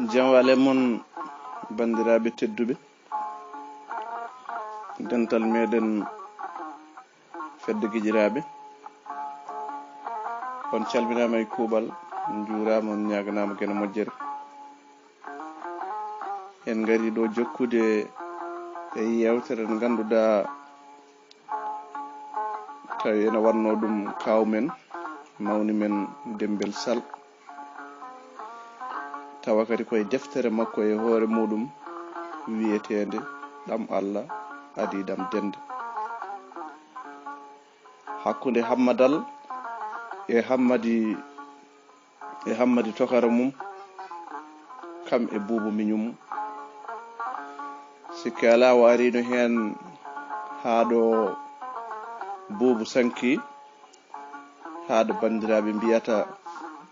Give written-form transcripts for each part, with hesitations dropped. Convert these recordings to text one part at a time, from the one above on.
Jawale mon bandiraɓe tedduɓe dental meɗen fedde gijiraɓe on calminama e kuuɓal juurama on ñaganama gene moƴƴere en gari ɗo jokkude e yewtere nde ganduɗa tawi ene wanno ɗum kawmen mawni men Dembel Sall tawa kadi koye deftere makko e hoore muɗum wiyetede ɗam Allah adii ɗam dende hakkude Hammadal e hammadi tokara mum kam e buubu miñum sikki ala o arino hen haɗo buubu sanki haɗo bandiraɓe mbiyata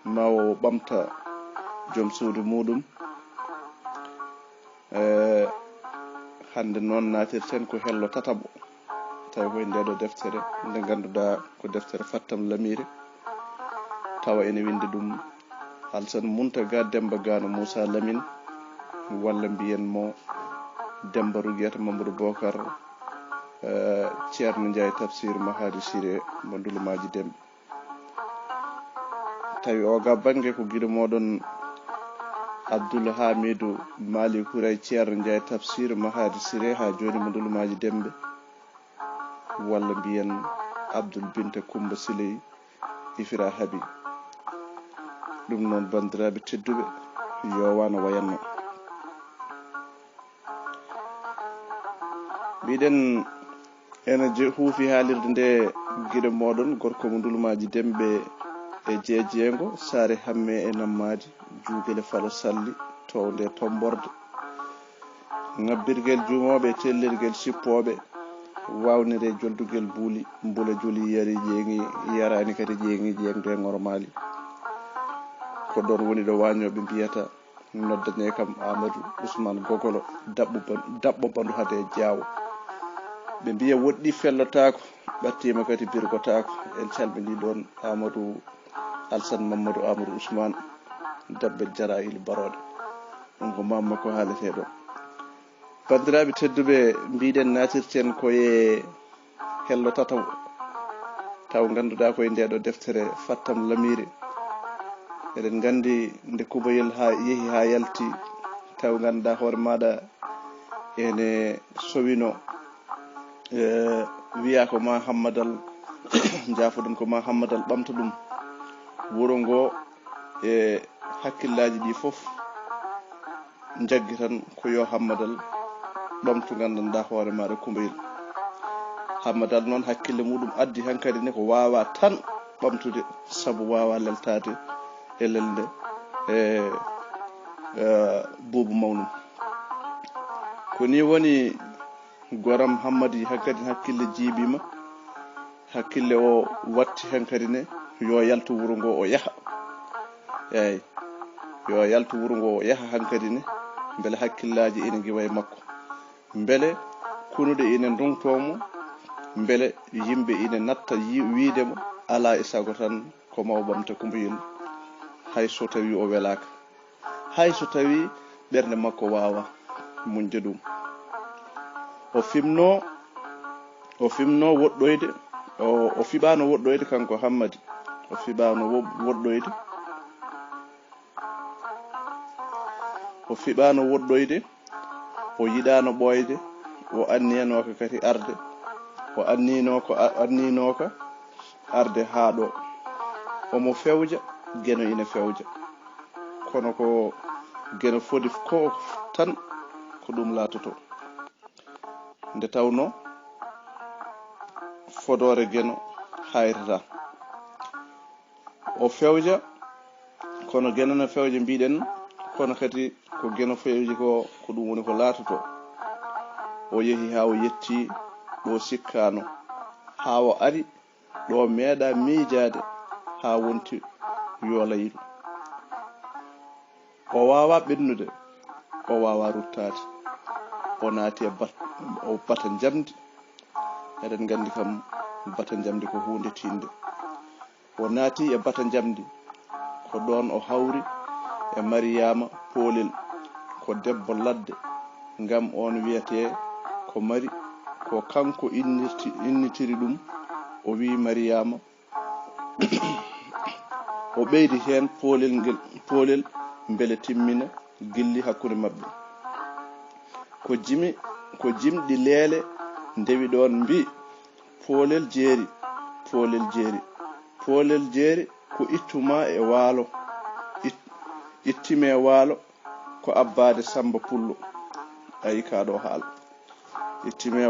mawo ɓamta joom suudu muɗum hande noon natirten ko hello tataɓo tawi koye ndeɗo deftere nde ganduɗa ko deftere fattam lamire tawa ene windi ɗum Alsan Muntaga Demba Gano Moussa Lamine walla mbiyen mo Demba Rugiyata Mamadou Bocar Ceerno Ndiaye Tafsir Mahadi Siré mo Ndulumaji Dembe tawi o ga banggue ko guiɗo moɗon Abdoul Hamidou Malik Houray Ceerno Ndiaye Tafsir Mahadi Siré ha joni mo Ndulumaji Dembe walla mbiyen Abdoul Binta Coumba Siley Ifira Habi ɗum noon bandiraɓe tedduɓe yowano wayanno mbiɗen ene huufi haalirde nde guiɗo moɗon gorko mo Ndulumaji Dembe e jeejeego saare hamme e nammadi juugele falo salli towde tomborde ngabbirguel juumoɓe tellirguel sippoɓe wawnire joldugel buuli mbula joli yari jeeŋi yarani kadi jeeŋi jeengde ngormali ko ɗon woni ɗo wañoɓe mbiyata noddane kam Amadou Ousmane Gogolo dabɓo bandu hade jaawo ɓe mbiya woɗɗi fellotako ɓattima kadi birgotako en calmini ɗon Amadou Alsan Mamadou Amadou Ousmane dabbe jara ili baroɗe ɗum ko mamma ko haalete ɗo bandiraɓe tedduɓe mbiɗen natirten koye hello tataw taw ganduɗa koye ndeɗo deftere fattam lamire eɗen gandi nde kubayel ha yeehi ha yalti taw ganduɗa hoore maɗa ene sowino wiya ko ma Hammadal jafoɗon ko ma Hammadal ɓamta ɗum wuro ngo e hakkillaji ɗi foof jaggi tan ko yo Hammadal ɓamtu gandanɗa hoore maɗa kubayel Hammadal noon hakkille muɗum addi hankadi ne ko wawa tan ɓamtude saabu wawa leltade e lelde buubu mawnum ko ni woni goram Hammadi hankadi hakkille jiibima hakkille o watti hankadi ne yo yaltu wuro ngo o yaha eyyi yo yaltu wuro ngo o yaha hankadi ne beele hakkillaji ina giwa e makko beele kunuɗe ina ndungtomo beele yimɓe ina natta wiidemo ala e sago tan ko maw ɓamta kumbayel hay so tawi o welaka hay so tawi ɓernde makko wawa muñde ɗum o fimno woɗɗoyde o fiɓano woɗɗoyde kanko Hammadi o fiɓano woɗɗoyde o yiɗano ɓoyde o anniyanoka kadi arde o anninoka arde haɗo omo fewja Geno ina fewja kono ko Geno fodi ko tan ko ɗum latoto nde tawno fodore Geno hayrata o fewja kono Geno no fewja mbiɗen kono kadi ko Geno fewji ko ɗum woni ko latoto o yeehi ha o yetti ɗo sikkano ha o ari ɗo meeɗa miijade ha wonti yolayiɗo o wawa ɓennude o wawa ruttade o naati e bata jamdi eɗen gandi kam bata jamdi ko hunde tinde o naati e bata jamdi ko ɗon o hawri e Mariama Poolel ko debbo ladde ngam on wiyete ko mari ko kanko innitiri ɗum o wi Mariama o ɓeydi hen poolel mbele timmina gilli hakkude mabɓe ko jimɗi leele ndewi ɗon mbi poolel jeeri ko ittuma e waalo ittime waalo ko abbade Samba Pullo ayi kaɗo haala ittime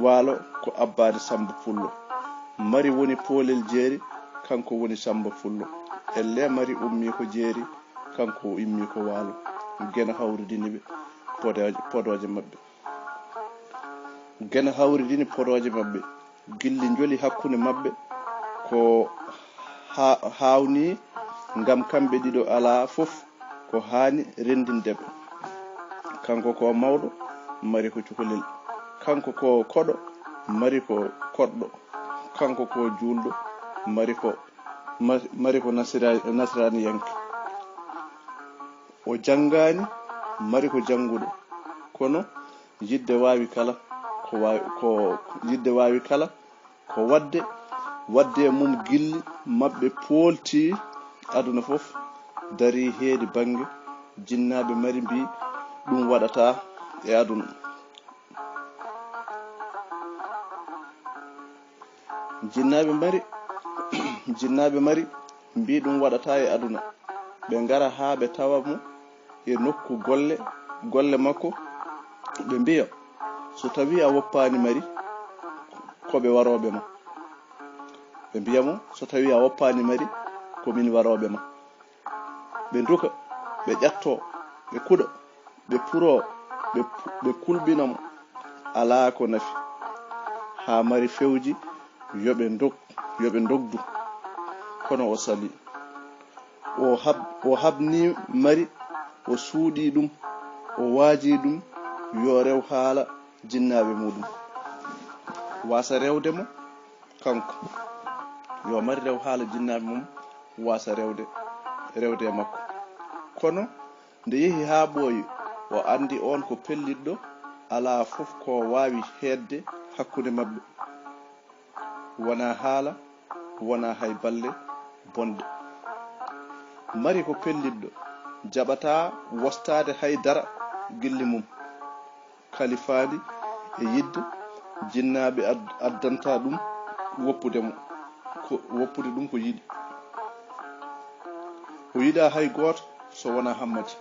waalo ko abbade Samba Pullo mari woni poolel jeeri kanko woni Samba Pullo elle mari ummi ko jeeri kanko immi ko waalo gena hawridiniɓe podoje mabɓe gena hawridini podoje mabɓe gilli joli hakkunde mabɓe ko hawni ngam kamɓe ɗiɗo ala fof ko hani rendindeɓe kanko ko mawɗo mari ko cukalel kanko ko koɗo mari ko koɗɗo kanko ko julɗo mari ko nasrani yanke o jangani mari ko janguɗo kono yidde wawi kala ko wadde mum gilli mabɓe polti aduna fof dari heedi bange jinnaɓe mari mbi ɗum waɗata e aduna jinnaɓe mari mbi ɗum waɗata e aduna ɓe ngara ha ɓe tawa mo e nokku golle makko ɓe mbiya so tawi a woppani mari ko ɓe waroɓe ma ɓe mbiya mo so tawi a woppani mari ko min waroɓe ma ɓe duka ɓe ƴatto ɓe kuɗa ɓe puro ɓe kulɓina mo ala ko nafi ha mari fewji yoɓe dogdu kono o sali o habni mari o suuɗi ɗum o waaji ɗum yo rew haala jinnaɓe muɗum wasa rewde mo kanko yo mari rew haala jinnaɓe mum wasa rewde e makko kono nde yehi ha ɓooyi o andi on ko pelliɗɗo ala fof ko wawi hedde hakkude mabɓe wona haala wona hay balle bonde mari ko pelliɗɗo jaɓata wostade hay dara gilli mum kalifadi e yidde jinnaɓe addanta ɗum woppude ɗum ko yiɗi o yiɗa hay goto so wona hammadi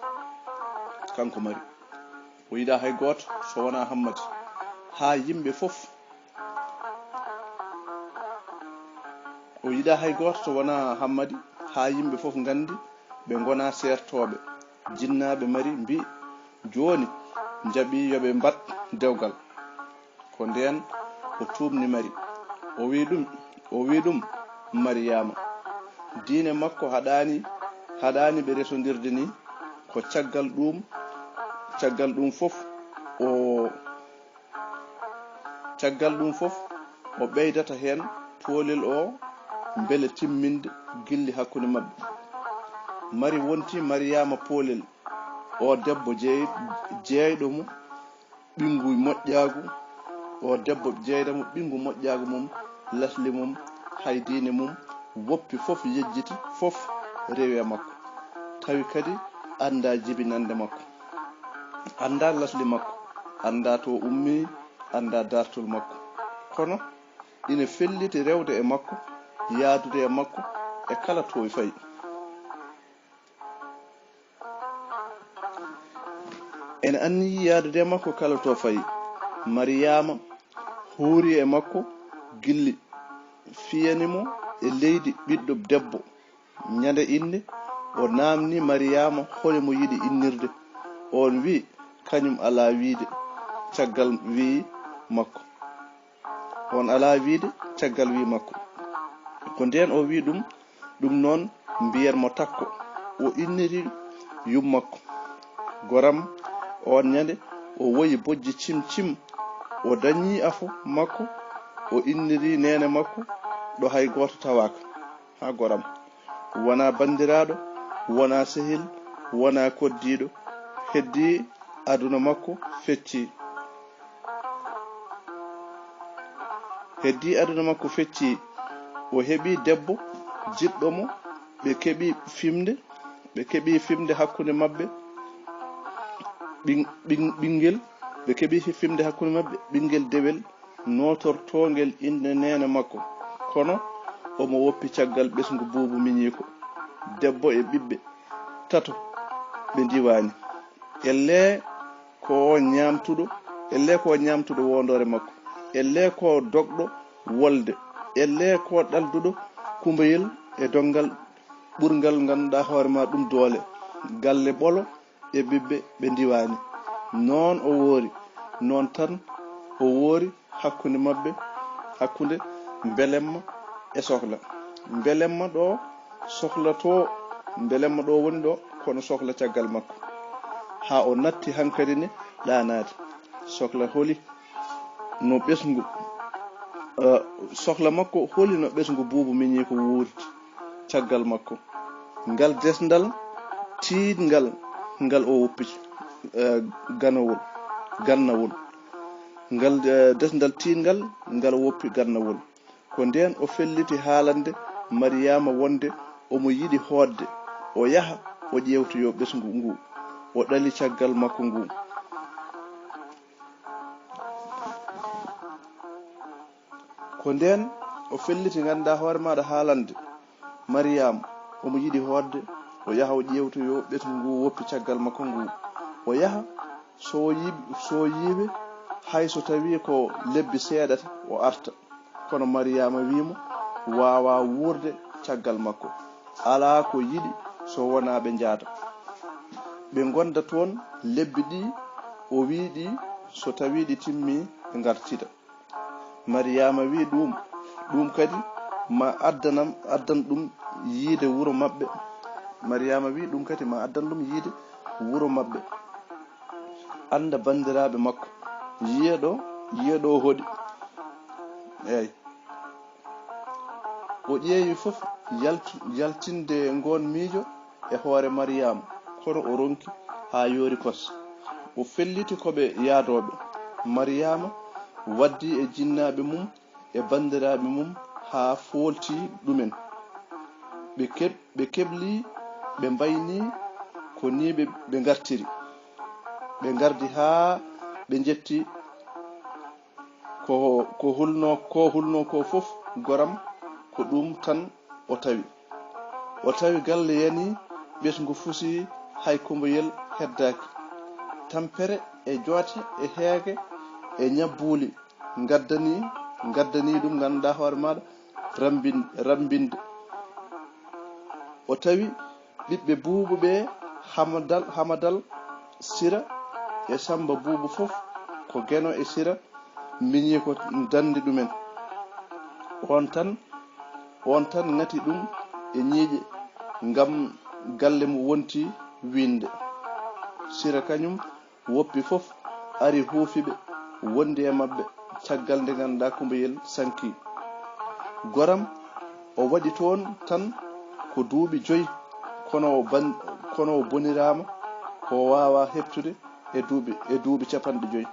kanko mari o yiɗa hay goto so wona hammadi ha yimɓe fof o yiɗa hay goto so wona hammadi ha yimɓe fof gandi ɓe gona sertoɓe jinnaɓe mari mbi joni jaaɓi yoɓe mbat dewgal ko nden o tumni mari o wi ɗum Mariama diine makko haɗani ɓe resodirde ni ko caggal ɗum fof o ɓeydata hen poolel o beele timminde gilli hakkude mabɓe mari wonti Mariama Poolel o debbo jeeyɗo mo ɓingu moƴƴagu o debbo jeeyɗamo ɓingu moƴƴagu mum lasli mum hay diine mum woppi fof yejjiti fof rewi makko tawi kadi anda jibinande makko anda lasli makko anda to ummi anda dartol makko kono ina felliti rewde e makko yaadude e makko e kala to fayi ene anni yaadude e makko kala to fayi Mariama huuri e makko gilli fiyanimo e leydi ɓiɗɗo debbo ñande inde o namni Mariama hole mo yiɗi innirde on wi kañum ala wiide caggal wi makko ko nden o wi ɗum noon mbiyen mo takko o inniri yum makko goram on ñande o woyi bojji cim o dañi afo makko o inniri nene makko ɗo hay goto tawaka ha goram wona bandiraɗo wona sehil wona koddiɗo heddi aduna makko fecci o heɓi debbo jiɗɗo mo ɓe keɓi fimde hakkunde mabɓe ɓingel dewel notortongel inde nene makko kono omo woppi caggal ɓesgu buubu miñiko debbo e ɓiɓɓe tato ɓe diwani elle ko ñamtuɗo wondore makko elle ko dogɗo wolde elle ko ɗalduɗo kumbayel e dongal ɓurgal ganduɗa hoore ma ɗum doole galle ɓolo e ɓiɓɓe ɓe diwani noon tan o woori hakkunde belemma e sohla belemma ɗo woni ɗo kono sohla caggal makko ha o natti hankadi ne ɗanade sohla holi no ɓesgu sohla makko holi no ɓesgu buubu miñi ko wuuri caggal makko ngal desdal tiidngal ngal o woppi gannawol ngal desdal tiidngal ngal woppi gannawol ko nden o felliti haalande Mariyama wonde omo yiɗi hoodde o yaha o ƴewtoyo ɓesgu ngu o ɗali caggal makko ngu ko nden o felliti ganda hoore maɗa haalande Mariyama omo yiɗi hoodde o yaha o ƴewtoyo ɓesgu ngu woppi caggal makko ngu o yaha so yiiɓe hayso tawi ko lebbi seeɗata o arta kono Mariyama wimo wawa wurde caggal makko ala ko yiɗi so wona ɓe jaata ɓe gonda toon lebbi ɗi o wiiɗi so tawi ɗi timmi ɓe gartida Mariyama wi ɗum kadi ma addan ɗum yiide wuro mabɓe Mariyama wi ɗum kadi ma addan ɗum yiide wuro mabɓe anda bandiraɓe makko yiyeɗo hoɗi eyyi o ƴeewi fof yaltinde ngon miijo e hoore Mariyama kono o ronki ha yoori kos o felliti koɓe yaadoɓe Mariyama waddi e jinnaɓe mum e bandiraɓe mum ha folti ɗumen ɓe keɓli ɓe mbayni ko ni ɓe gartiri ɓe gardi ha ɓe jetti ko hulno ko fof goram ko ɗum tan o tawi galle yani ɓesgu fusi hay kumbayel heddaki tampere e joote e heege e ñabbuli gaddani ɗum ganduɗa hoore maɗa rambinde o tawi ɓiɓɓe buubu ɓe hamadal sira e samba buubu fof ko geno e sira miñi ko dandi ɗumen on tan ngati ɗum e ñiiƴe ngam galle mo wonti winde sira kañum woppi fof ari huufiɓe wondi e mabɓe caggal nde ganduɗa kumbayel sanki goram o waɗi toon tan ko duuɓi 5 kono o bonirama ko wawa heptude e duuɓi 50.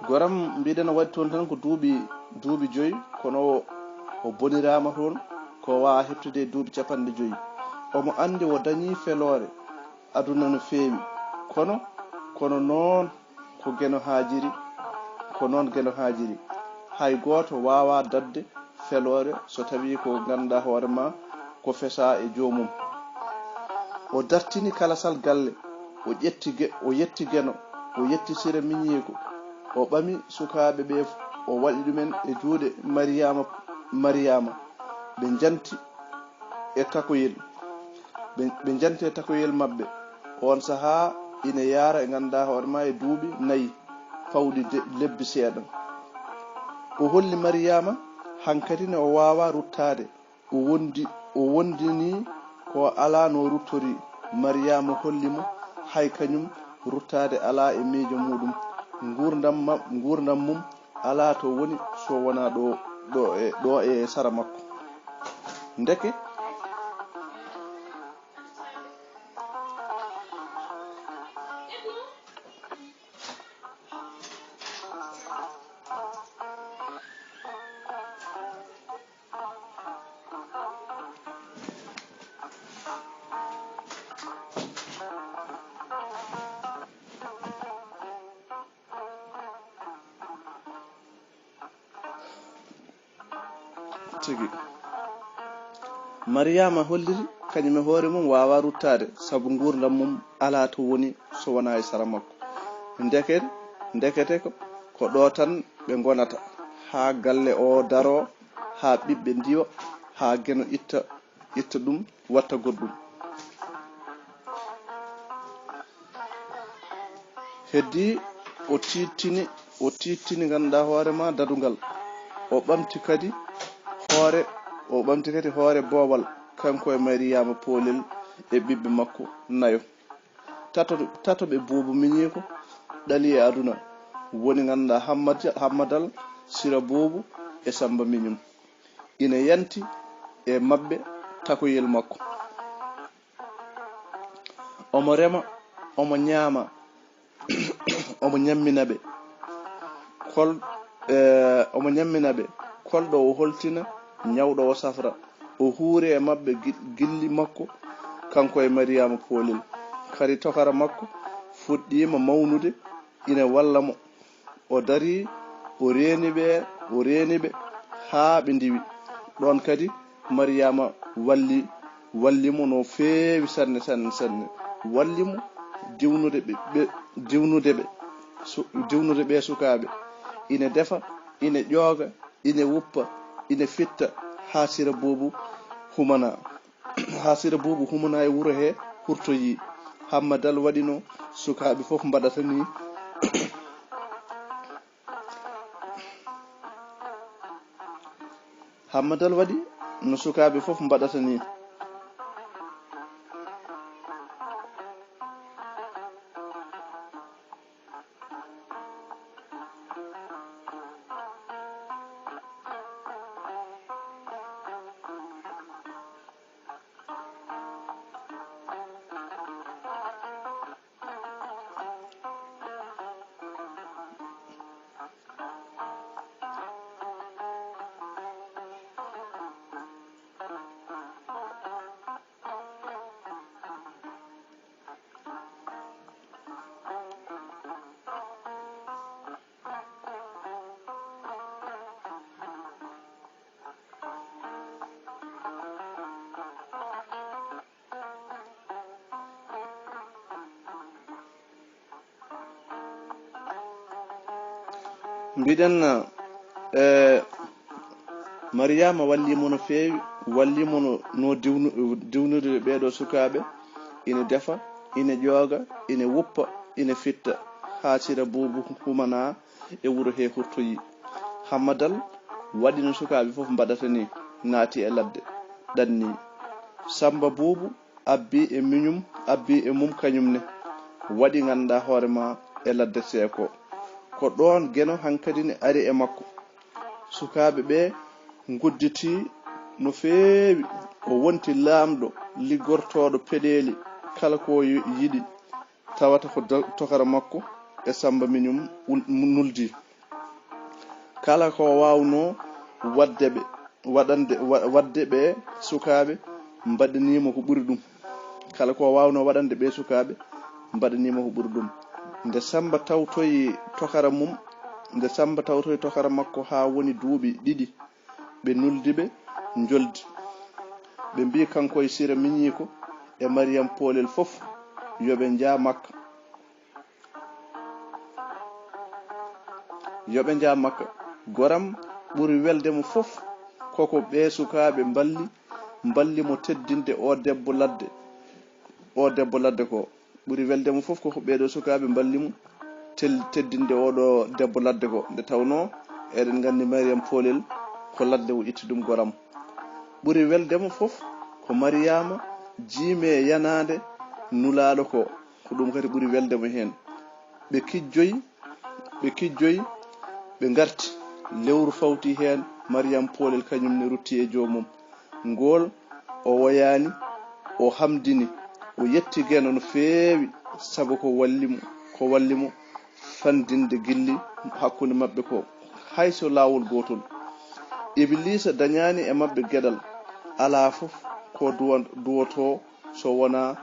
goram mbiɗen o waɗi toon tan ko duuɓi 5 kono o bonirama toon ko wawa heptude e duuɓi 50. omo andi o dañi felore aduna no feewi kono noon ko geno haajiri hay goto wawa dadde felore so tawi ko ganduɗa hoore ma ko fesa e jomum o dartini kalasal galle o yetti geno o yetti sira miñiko o ɓami sukaɓe ɓe o waɗi ɗumen e juuɗe Mariyama ɓe janti e takoyel mabɓe on saha ina yaara e ganduɗa hoore ma e duuɓi 4 fawɗi lebbi seeɗa o holli Mariyama hankkadi ne o wawa ruttade o wondini ko ala no ruttori Mariyama hollimo hay kañum ruttade ala e miijo muɗum gurdam mum ala to woni so wona ɗo e sara makko. Ndeke tigi Mariama holliri kañum e hoore mum wawa ruttade sabu gurdam mum ala to woni so wona e sara makko. Ndekete ko ɗo tan ɓe gonata ha galle o daro, ha ɓiɓɓe ndiwa, ha Geno itta ɗum watta goɗɗum. Heddi o tittini ganduɗa hoore ma dadugal. O ɓamti kadi hoore boowal kanko e Mariama Poolel e ɓiɓɓe makko nayo. Tato ɓe buubu miñiko ɗali e aduna woni ganduɗa Hammadal, Sira Buubu e Samba Miñum. Ina yanti e mabɓe takoyel makko. Omo rema, omo ñaama, omo ñamminaɓe kolɗo o holtina, ñawɗo o safra. O huure e mabɓe gilli makko kanko e Mariama Poolel. Kadi tokara makko fuɗɗima mawnude, ina walla mo. O dari o reeni ɓe haa ɓe ndiwi. Ɗon kadi Mariama wallimo no feewi sanne. Wallimo diwnude ɓe sukaaɓe. Ina defa, ina ƴooga, ina wuppa, ina fitta ha Sira Buubu humana e wuro he hurtoyi. Hammadal waɗino sukaaɓe fof mbaɗata ni. Hammadal waɗi no sukaaɓe fof mbaɗata ni. Mbiɗen Mariama wallimo no feewi, wallimo no diwnude ɓeɗo sukaaɓe. Ina defa, ina ƴooga, ina wuppa, ina fitta ha Sira Buubu humana e wuro he hurtoyi. Hammadal waɗi no sukaaɓe fof mbaɗata ni, naati e ladde ɗanni. Samba Buubu abbi e mum kañum ne waɗi ganduɗa hoore ma e ladde seeko. Ko ɗon Geno hankadi ne ari e makko. Sukaaɓe ɓe gudditi no feewi. O wonti laamɗo liggortoɗo peɗeli kala ko yiɗi tawata ko tokara makko e Samba Miñum nuldi. Kala ko wawno wadde ɓe sukaaɓe mbaɗanimo ko ɓuri ɗum. Kala ko wawno waɗande ɓe sukaaɓe mbaɗanimo ko ɓuri ɗum. Nde Samba tawtoyi tokara makko ha woni duuɓi ɗiɗi, ɓe nuldi ɓe joldi. Ɓe mbi kanko e Sira Miñiko e Mariam Poolel fof yoɓe njaa Makka. Goram ɓuri weldemo fof koko ɓe sukaaɓe mballi mo teddinde o debbo ladde ko. Ɓuri weldemo fof koko ɓeɗo sukaaɓe mballimo teddinde oɗo debbo ladde ko. Nde tawno eɗen gandi Mariam Poolel ko ladde o itti ɗum goram. Ɓuri weldemo fof ko Mariama jiime yanade nulaɗo ko ko ɗum kadi ɓuri weldemo hen. ɓe kijjoyi ɓe garti lewru fawti hen. Mariame Polel kañumne rutti e jomum. Ngol o woyani, o hamdini, o yetti Geno no feewi, sabu ko wallimo fandinde gilli hakkunde mabɓe ko hayso lawol gotol. Iblisa dañani e mabɓe gueɗal, ala fof ko duwoto so wona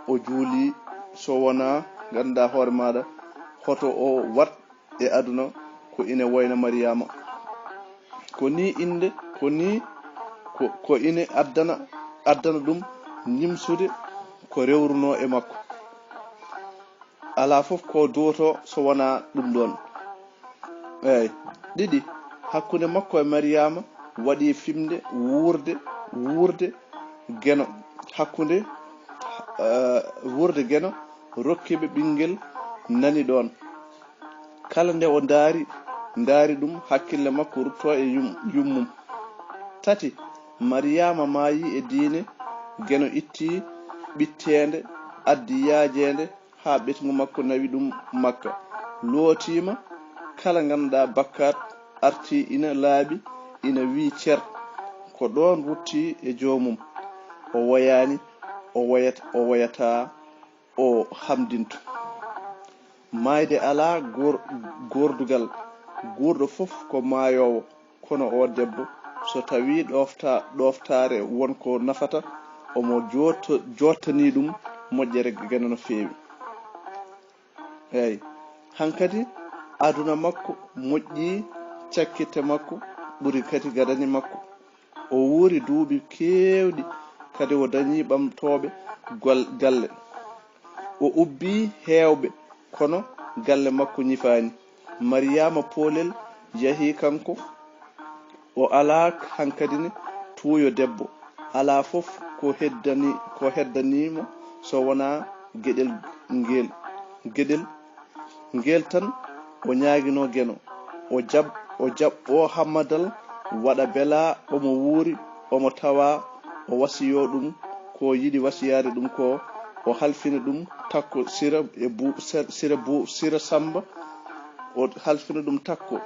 o juuli, so wona ganda hoore maɗa hoto o wat e aduna ko ina wayna Mariama. Ko ni inde ko ine addana ɗum nimsude ko rewruno e makko. Ala fof ko duwoto so wona ɗum ɗon. Eyyi ɗiɗi, hakkunde makko e Mariama waɗi fimde wurde Geno. Hakkunde wurde Geno rokkiɓe ɓinguel nani ɗon. Kala nde o ndaari ɗum hakkille makko rutto e yummum. Tati, Mariama maayi e diine. Geno itti ɓittende addi yaajende ha ɓetgu makko nawi ɗum Makka. Lootima kala ganduɗa bakkat arti ina laaɓi, ina wi cer ko ɗon rutti e jomum. O woyani, o woyata o hamdintu. Mayde ala gordugal, gurɗo fof ko maayowo, kono o debbo so tawi ɗoftare wonko nafata omo jottani ɗum moƴƴere Geno no feewi. Eyyi hankadi aduna makko moƴƴi, cakkitte makko ɓuri kadi gadani makko. O wuuri duuɓi kewɗi, kadi o dañi ɓamtoɓe galle. O ubbi hewɓe, kono galle makko ñifani. Mariama Polel yahi kanko o ala hankadine tuuyo debbo. Ala fof ko heddanimo so wona gueɗel ngel tan o ñaguino Geno. O jabɓo hammadal waɗa bela omo wuuri, omo tawa o wasiyo ɗum ko yiɗi wasiyade ɗum ko. O halfina ɗum takko sira sira Samba. O halfina ɗum takko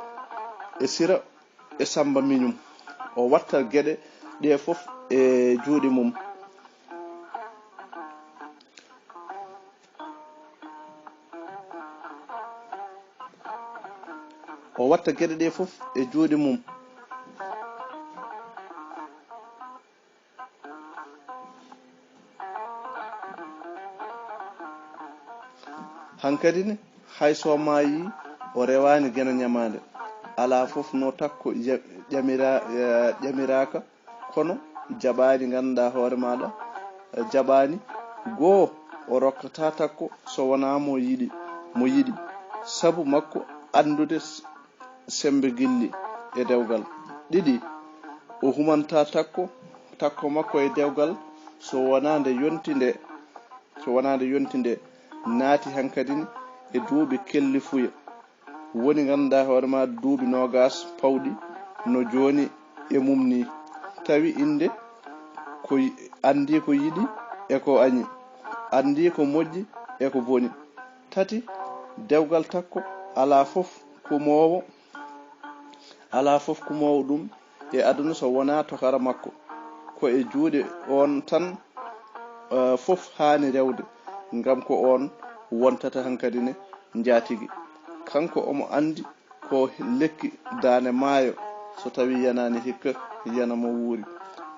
e sira e Samba miñum. O watta gueɗe ɗe fof e juuɗe mum. Hankadine hayso maayi o rewani Geno ñamade. Ala fof no takko ƴamiraka, kono jaɓani ganduɗa hoore maɗa jaɓani. Goo o rokkata takko so wona mo yiɗi, sabu makko andude sembe gilli e dewgal. Ɗiɗi, o humanta takko makko e dewgal so wona nde yonti nde naati hankadine e duuɓi kellifuya. Woni ganduɗa hoore ma duuɓi nogas pawɗi no joni e mum ni. Tawi inde ko andi ko yiɗi e ko añi, andi ko moƴƴi e ko boni. Tati, dewgal takko ala fof kumowo ɗum e aduna so wona tokara makko. Ko e juuɗe on tan fof hani rewde, ngam ko on wontata hankadine njatigi. Kanko omo andi ko lekki dane maayo so tawi yanani hikka yana mo wuuri.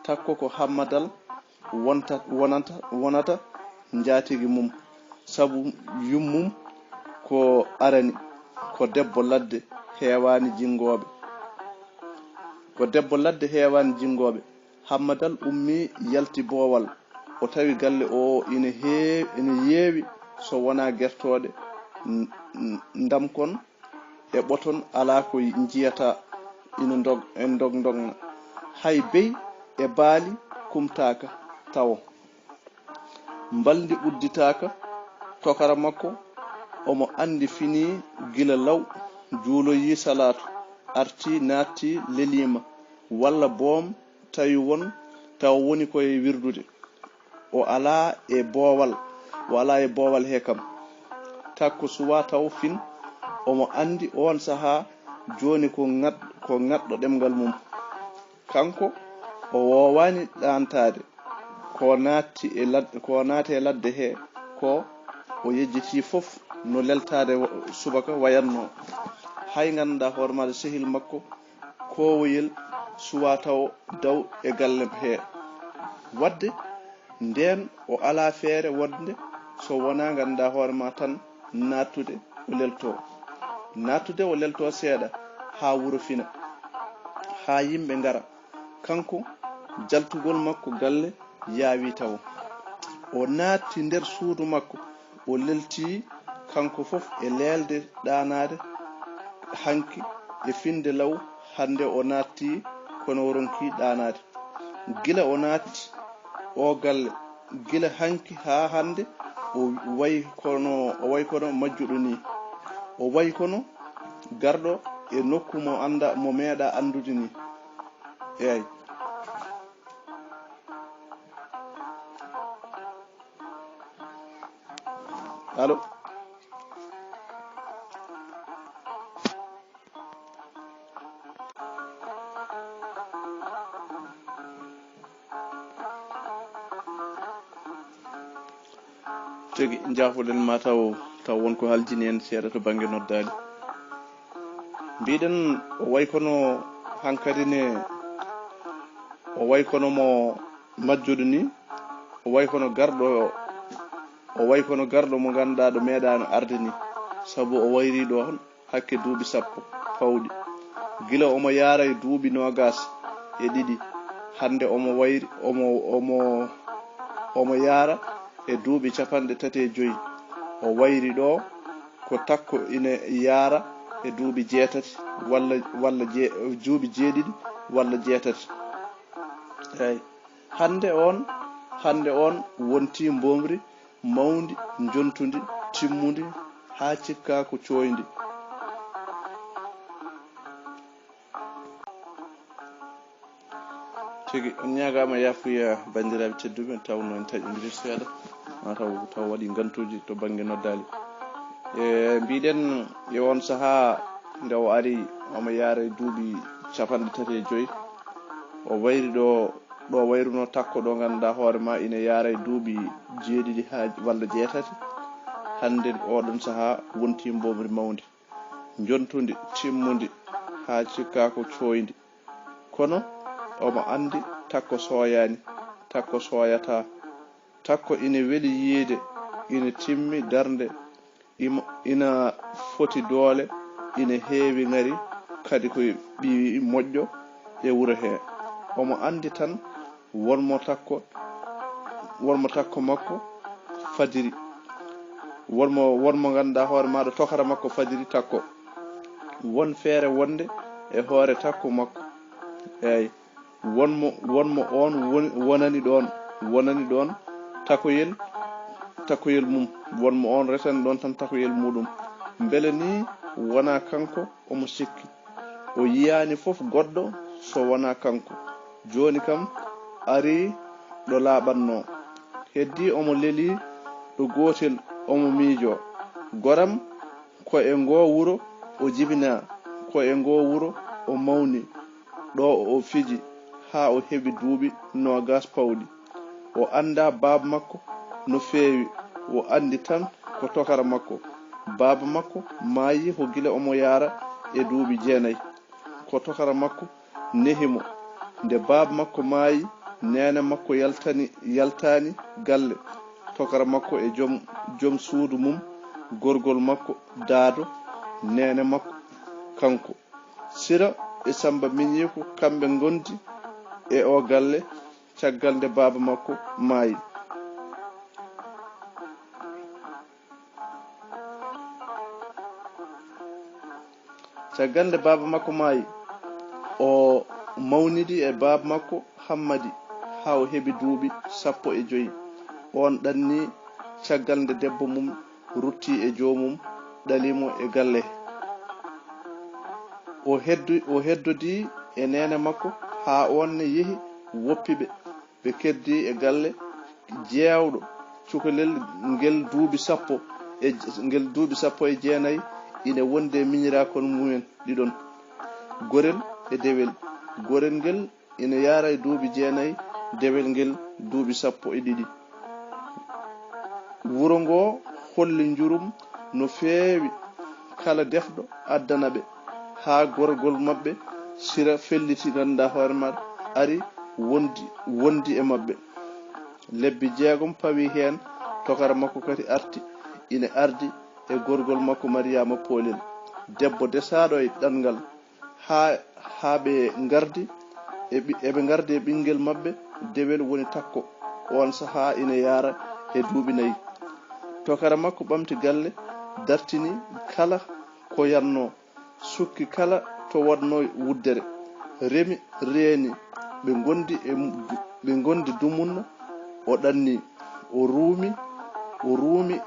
Takko ko hammadal wonata njatigi mum, sabu yummum ko arani ko debbo ladde heewani jingoɓe. Hammadal ummi yalti boowal. O tawi galle o ina yeewi so wona gertoɗe ndamkon e ɓoton ala ko jiyata ina ndogna. Hay bey e baali kumtaka tawo. Mbaldi udditaka tokara makko. Omo andi fini gila law, juuloyi salatu, arti natti lelima, walla boom taw woni koye wirdude. O ala e boowal wala e boowal he kam takko suwa taw fin omo andi on saha joni ko ngaddo demgal mum kanko o wowani ɗantade ko naati e ladde he ko o yejjiti fof no leltade subaka wayanno hay ganduɗa hoore maɗa sehil makko kowoyel suwa taw daw e galle he wadde nden o ala feere wonde so wona ganduɗa hoore ma tan nattude o lelto seeɗa ha wuro fina ha yimɓe ngara kanko jaltugol makko galle yaawi taw o naatti nder suudu makko o lelti kanko fof e leelde ɗanade hanki e finde law hande o naatti kono woronki ɗanade gila o naatti o galle gila hanki ha hande o way kono majjuɗo ni o way kono garɗo e nokku mo meeɗa andude ni eyi allo tigi jaafoɗen ma taw wonko haljini en seeɗa to banggue noddali mbiɗen o way kono hankkadi ne o way kono mo majjuɗo ni o way kono garɗo mo ganduɗa ɗo meeɗano arde ni saabu o wayri ɗo hakke duuɓi 10 pawɗi gila omo yaara e duuɓi 22 hande omo yaara e duuɓi 35 o wayri ɗo ko takko ina yaara e duuɓi 6 walla duuɓi 7 walla 6 eyi hande on wonti mbomri mawdi jontudi timmudi ha cikka ko coyndi tigi on ñagama yafuya bandiraɓe tedduɓe tawno en taƴodiri seeɗa taw waɗi gantuji to banggue noddali e mbiɗen e on saaha nde o ari omo yaara duuɓi 35 o wayri ɗo wayruno takko ɗo ganduɗa hoore ma ina yaara e duuɓi 7 ha walla 6 hande oɗon saaha wonti mbomri mawdi jontundi timmudi ha cikka ko coyndi kono omo andi takko soyani takko soyata takko ina weeli yiide ina timmi darde ina foti doole ina heewi ngari kadi ko ɓi moƴƴo e wuro he omo andi tan wonmo takko makko fadiri wonmo ganduɗa hoore maɗa tokara makko fadiri takko won feere wonde e hoore takko makko eyi wonmo on wonani ɗon takoyel mum wonmo on retani ɗon tan takoyel muɗum beele ni wona kanko omo sikki o yiyani fof goɗɗo so wona kanko joni kam ari ɗo laaɓanno heddi omo leeli ɗo gotel omo miijo goram ko e ngo wuro o jibina ko e ngo wuro o mawni ɗo o fiji ha o heɓi duuɓi 20 pawɗi o anda baaba makko no feewi o andi tan ko tokara makko baaba makko maayi ko gila omo yaara e duuɓi 9 ko tokara makko nehimo nde baaba makko maayi nene makko yaltani galle tokara makko e joom suudu mum gorgol makko daado nene makko kanko sira e samba miñi ko kamɓe gondi e o galle caggal nde baaba makko maayi caggal nde baaba makko maayi o mawnidi e baaba makko hammadi ha o heɓi duuɓi 15 on ɗanni caggal nde debbo mum rutti e joomum ɗalimo e galle o heddodi e nene makko ha on ne yehi woppiɓe ɓe keddi e galle jeewɗo cukalel ngel duubi sappo e jeenayi ine wonde miñirakon mumen ɗiɗon gorel e dewel. Gorel ngel ina yara e duubi jeenayi, dewel ngel duubi 12. Wuro ngo holli njurum no feewi, kala defɗo addana ɓe ha gorgol mabɓe sira felliti ganda hoore maɗa ari wondi e mabɓe. Lebbi 6 pawi hen, tokara makko kadi arti ina ardi e gorgol makko Mariama Poolel, debbo desaɗo e ɗangal ha ɓe gardi eɓe gardi e ɓinguel mabɓe dewel woni takko. On saha ina yara e duuɓi 4. Tokara makko ɓamti galle, dartini kala ko yanno, sukki kala to wonno wuddere, remi reeni, ɓe gondi dumunna, o ɗanni, o ruumi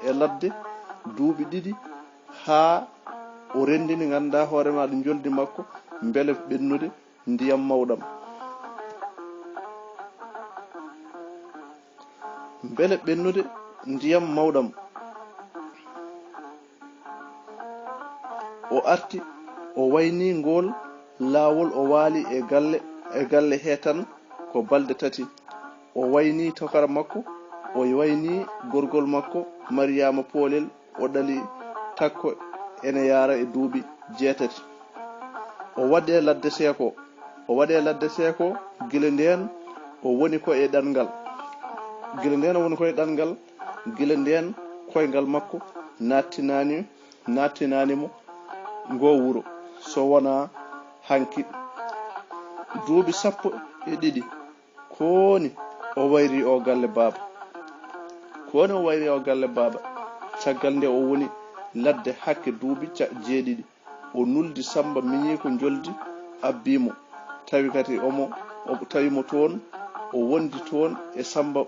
e ladde duuɓi 2 ha o rendini ganda hoore maɗa joldi makko beele ɓennude ndiyam mawɗam. Beele ɓennude ndiyam mawɗam, o arti o wayni ngol laawol, o waali e galle he tan ko balɗe 3. O wayni tokara makko, o wayni gorgol makko Mariama Poolel, o ɗali takko ene yara e duuɓi 8. O waɗe ladde seeko gila nden o woni ko e ɗangal. Gila nden koyngal makko nattinanimo ngo wuro, so wona hanki duuɓi 12 koni o wayri o galle baaba. Caggal nde o woni ladde hakke duuɓi 7. O nuldi Samba miñi ko joldi abbimo, tawi kadi tawimo toon, o wondi toon e Samba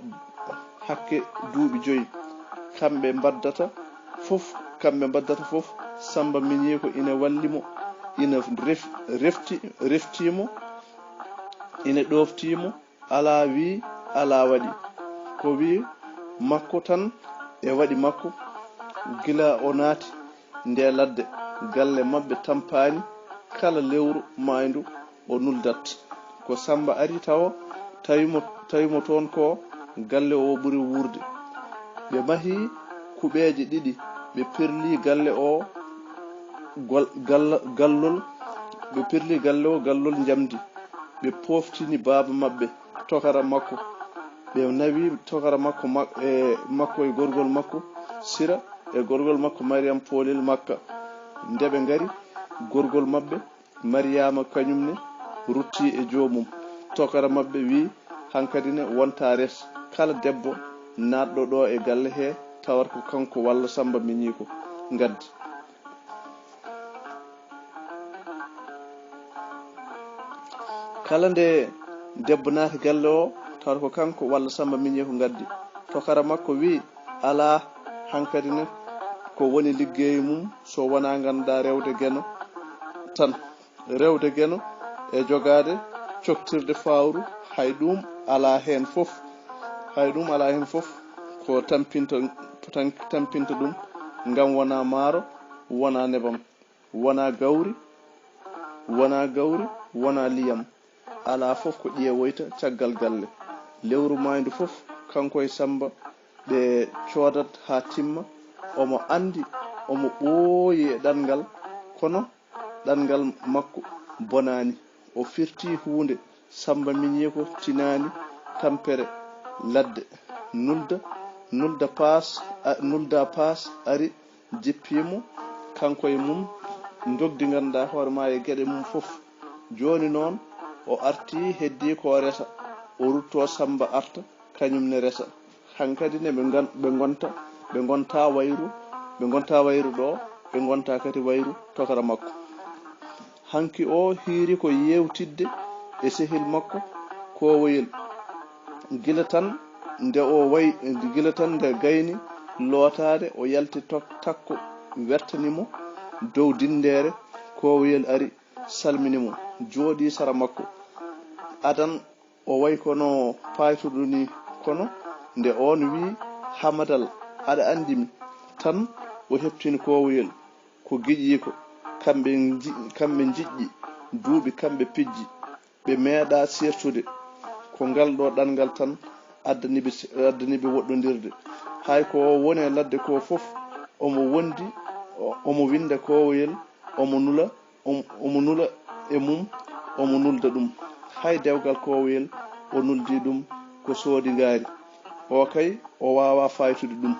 hakke duuɓi 5. kamɓe mbaddata fof Samba miñi ko ina wallimo, ina reftimo, ina ɗoftimo, ala wi ala waɗi, ko wi makko tan e waɗi makko. Gila o naati nde ladde, galle mabɓe tampani, kala lewru mayndu o nuldat. Ko Samba ari tawimo toon ko galle o ɓuri wurde. Ɓe mahi kuɓeje 2, ɓe pirli galle o gallol jamdi. Ɓe poftini baaba mabɓe tokara makko, ɓe nawi tokara makko e gorgol makko Sira e gorgol makko Mariam Poolel Makka. Nde ɓe ngari, gorgol mabɓe Mariama kañumne rutti e joomum. Tokara mabɓe wi hankadine wonta res, kala debbo natɗo ɗo e galle he tawat ko kanko walla Samba miñi ko gaddi. Kala nde debbo naati galle o tawat ko kanko walla Samba miñi ko gaddi. Tokara makko wi ala hankadine ko woni liggey mum so wona ganda rewde Geno tan. Rewde Geno e jogade coktirde fawru, hay ɗum ala hen fof ko tampinta ɗum ngam wona maaro, wona nebam, wona gawri, wona liyam, ala fof ko ƴeewoyta caggal galle. Lewru maydu fof kanko e Samba ɓe coodat ha timma. Omo andi, omo ɓooyi e ɗangal, kono ɗangal makko bonani. O firti hunde, Samba miñi ko tinani tampere ladde, nulda paas ari jippimo, kanko e mum jogdi ganda hoore ma e gueɗe mum fof. Joni noon o arti heddi ko resa, o rutto Samba arta kañumne resa. Hankadi ne ɓe gonta wayru ɗo, ɓe gonta kadi wayru tokara makko. Hanki o hiiri ko yewtidde e sehil makko kowoyel, gila tan nde gayni lootade o yalti takko wertanimo dow dindere. Kowoyel ari salminimo, jooɗi sara makko. Adan o way kono paytuɗo ni, kono nde on wi hamadal aɗa andimi tan o heɓtini kowoyel ko giƴi ko kamɓe jiƴƴi duuɓi kamɓe pijji ɓe meeɗa sertude ko ngal ɗo ɗanngal tan addaniɓe woɗɗodirde hay ko woni e ladde ko fof omo wondi omo winda kowoyel omo nula e mum omo nulda ɗum hay dewgal kowoyel o nuldi ɗum ko soodi ngaari o kay o wawa faytude ɗum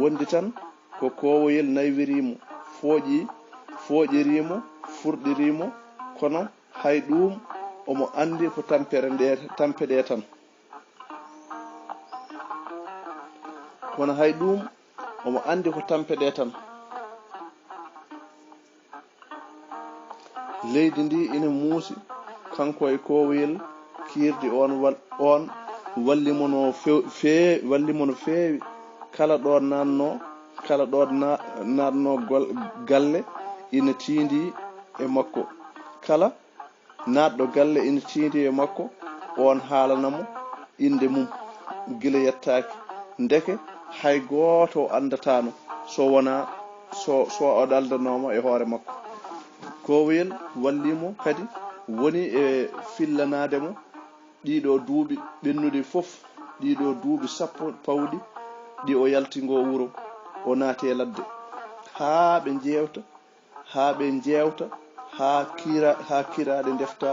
wondi tan ko kowoyel naywirimo fooƴirimo furɗirimo kono hay ɗum omo andi ko tampe ɗe tan leydi ndi ina muusi kanko e kowoyel kirdi on wallimo no feewi kala ɗo nanno galle ina tindi e makko kala naɗɗo galle ina tindi e makko on haalanamo inde mum gila yettaki ndeke hay goto andatano so wona so o daldanoma e hoore makko kowoyel wallimo kadi woni e fillanademo ɗiɗo duuɓi ɓennude fof ɗiɗo duuɓi 10 pawɗi ɗi o yaltingo wuro o naati e ladde haa ɓe jewta haa kiraɗe defta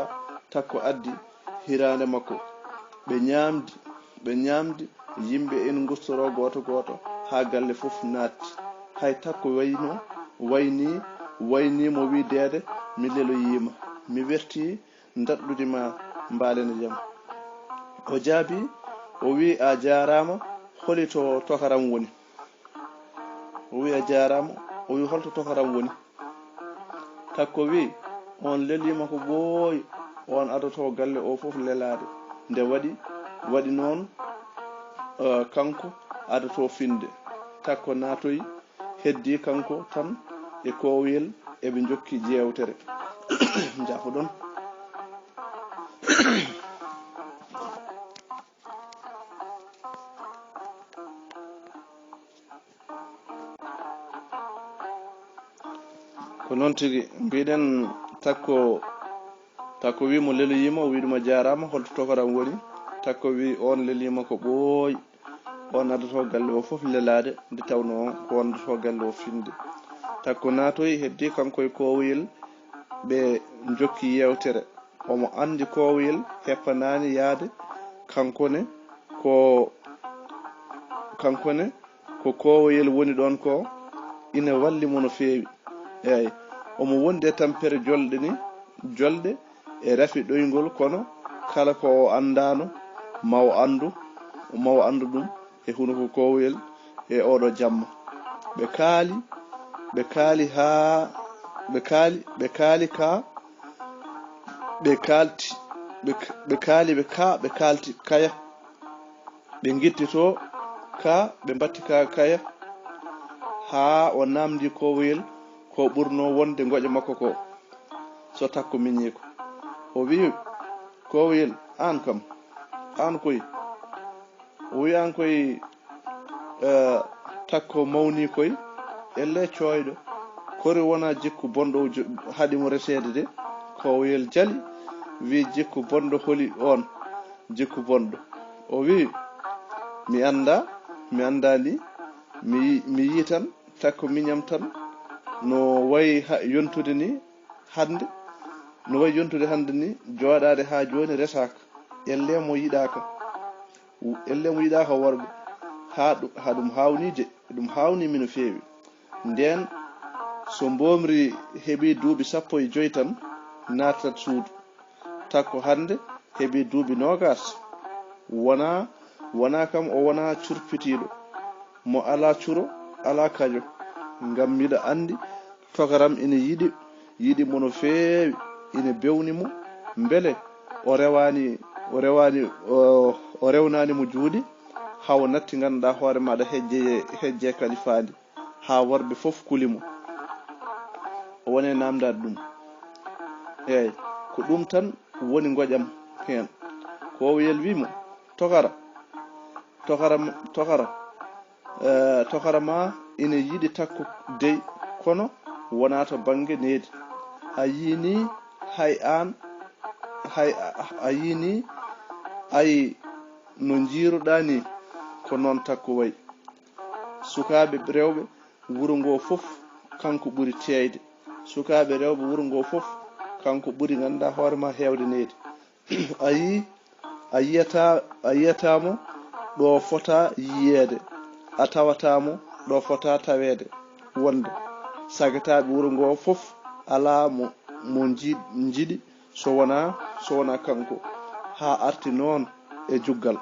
takko addi hirande makko ɓe ñamdi yimɓe en gustoro goto haa galle fof naatti hay takko wayni mo wi dede mi leloyima mi werti dadɗude ma mbalena jaam o jaabi o wi a jarama holi to tokaram woni holto tokaram woni takko wi on lelima ko ɓooyi on adoto galle o fof lelade nde waɗi noon kanko adoto finde takko natoyi heddi kanko tan e kowoyel eɓe jokki jewtere jafo ɗon ko noon tigi mbiɗen takko wi mo leloyima o wi ɗuma jarama holto tokaram woni takko wi on lelima ko ɓooyi on addoto galle o fof lelade nde tawno ko wondoto galle o finde takko natoyi heddi kanko e kowoyel ɓe jokki yewtere omo andi kowoyel heppanani yaade kankone ko kowoyel woni ɗon ko ina wallimo no feewi eyyi omo wondi e tampere jolɗe e rafi ɗoygol kono kala ko o andano maw andu ɗum e huno ko kowoyel e oɗo jamma ɓe kalti kaya ɓe gittito ka ɓe mbatti kaya ha o namdi kowoyel ko ɓurno wonde goƴe makko ko so takko miñi ko o wi kowoyel an koy o wi an koy takko mawni koy elle coyɗo kori wona jikku bonɗo haɗimo resede de kowoyel jali wi jikku bonɗo holi on jikku bonɗo o wi mi andali mi yi tan takko miñam tan no wayi yontude ni hande ni joɗade ha joni resaka elle mo yiɗaka worɓe ha ɗum hawni mino feewi nden so mbomri heeɓi duuɓi 15 tan natat suudu takko hande heeɓi duuɓi 20 wona kam o wona curpitiɗo mo ala curo ala kajo ngam miɗa andi tokaram ina yiɗi mono feewi ina bewnimo beele o rewnani mo juuɗe hawo natti ganduɗa hoore maɗa hejje kalifandi ha worɓe fof kulimo o wone namdade ɗum eyyi ko ɗum tan woni ngoƴam hen. Kowoyel wimo tokara ma ina yiɗi takko dey kono wona to bange needi. A yini hay an a yini ay no jiiruɗa ni ko noon takko wayi. Sukaɓe rewɓe wuro ngo fof kanko ɓuri teyde. Sukaɓe rewɓe wuro ngo fof kanko ɓuri ganduɗa hoore ma hewde needi. a yiyatamo ɗo fota yiyede, a tawatamo ɗo fota tawede wonde. Sagataɓe wuro ngo fof ala mo jiiɗi so wona kanko, ha arti noon e juggal.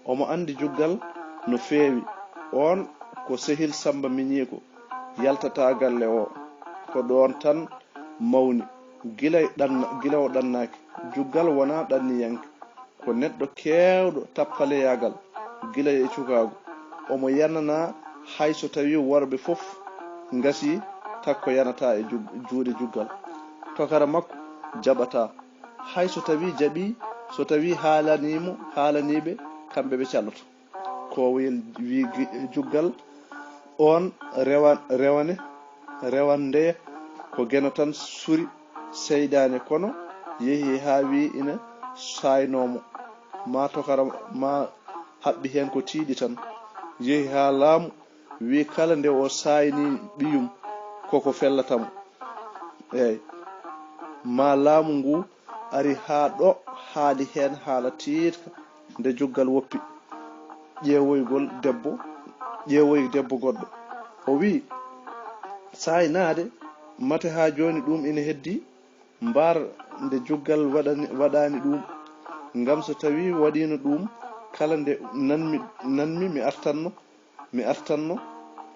Omo andi juggal no feewi. On ko sehil Samba Miñiko yaltata galle o, ko ɗon tan mawni gila o ɗannaki. Juggal wona ɗanniyanke, ko neɗɗo kewɗo tappaleyagal gila e cukagu. Omo yanana hay so tawi worɓe fof ngasi takko yanata e juuɗe juggal. Tokara makko jaɓata, hay so tawi jaɓi, so tawi haalaniɓe kamɓe ɓe caloto. Kowoyel wi juggal on rewande ko Geno tan suri seydane, kono yeehi ha wi ina saynomo. Ma tokara ma haɓɓi hen ko tiiɗi tan. Yeehi ha laamu wi kala nde o sayni ɓiyum koko fellatamo. Eyyi, ma laamu ngu ari ha ɗo haali hen haala tiiɗka nde juggal woppi ƴeewoygol debbo goɗɗo. O wi saynade mate ha joni ɗum ina heddi, mbar nde juggal waɗani ɗum, ngam so tawi waɗino ɗum kala nde nanmi mi artanno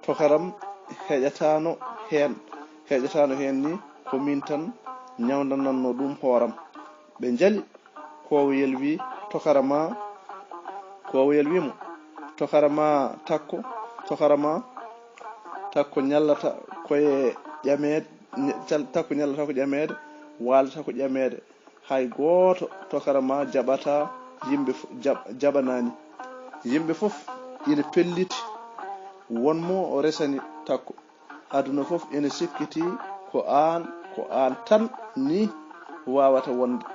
tokaram heƴatano hen ni ko min tan ñawdananno ɗum hooram. Ɓe jali. Kowoyel wimo takko ñallata koye ƴamede, takko ñallata ko ƴamede, waldata ko ƴamede. Hay goto tokara ma jaɓata yimɓe jaɓanani. Yimɓe fof ina pelliti wonmo o resani takko. Aduna fof ina sikkiti ko an tan ni wawata wonde.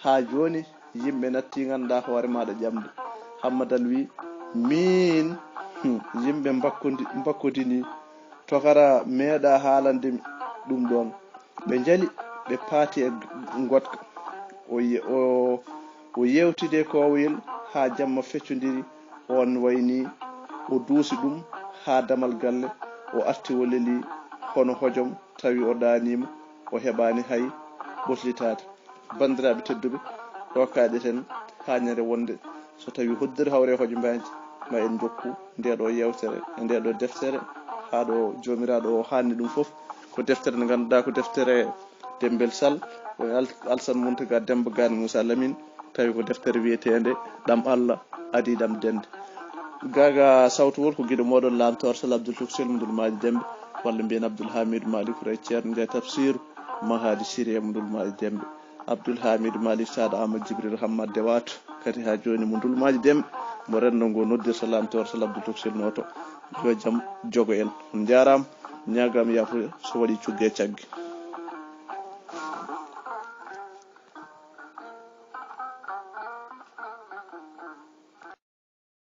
Ha joni yimɓe natti ganduɗa hoore maɗa ƴamde. Hammadal wi min yimɓe bakkodini tokara meeɗa haalande ɗum ɗon. Ɓe jali ɓe paati e gotka. O yewtide kowoyel ha jamma feccodiri. On wayni o duusi ɗum ha damal galle. O arti o leli hono hojom tawi o ɗanimo, o heɓani hay ɓoslitade. Bandiraɓe tedduɓe, ɗo kaɗeten hañere wonde so tawi hoddere hawre hojombaji ma en jokku ndeɗo yewtere e ndeɗo deftere ha ɗo jomiraɗo o hanni ɗum foof ko deftere nde ganduɗa ko deftere Dembel Sall o Alsan Muntaga Demba Gane Moussa Lamine. Tawi ko deftere wiyetede ɗam Allah adii ɗam dende. Gaga sawtowol ko guiɗo moɗon lamtor Sall Abdoul Tuksel Mudul Maji Dembe, walla mbiyen Abdoul Hamidou Malik Ray Ceerno Ndiaye Tafsiru Mahadi Siri Mudul Maji Dembe. Abdoul Hamidou Malik Sada Amadou Djibril Hammad Dewatu kadi ha joni Mudul Maji Dembe mo renno ngo noddirta lamtor Sall Abdoul Tuksel noto. Yo jaam jogo en on jarama, ñagam yafuya so waɗi cugge caggue.